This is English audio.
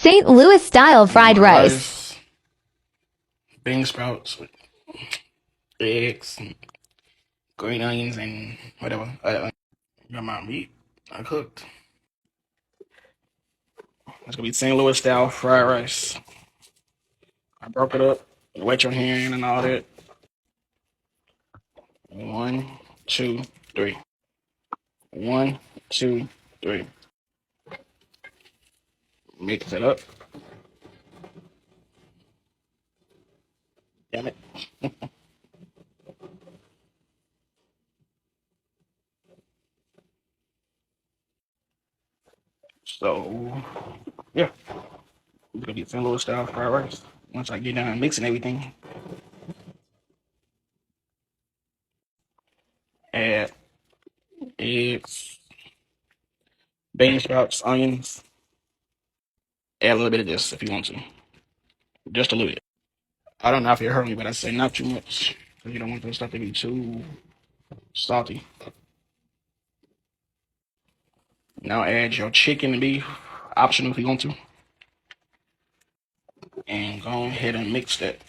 St. Louis style fried rice. Bean sprouts with eggs, and green onions, and whatever. Got my meat I cooked. It's gonna be St. Louis style fried rice. I broke it up, wet your hand and all that. 1, 2, 3. 1, 2, 3. Mix it up. Damn it. So yeah, it's gonna be St. Louis style fried rice. Once I get done mixing everything, add eggs, bean sprouts, onions. Add a little bit of this if you want to, just a little bit. I don't know if you heard me, but I say not too much because you don't want the stuff to be too salty. Now add your chicken and beef, optional if you want to, and go ahead and mix that.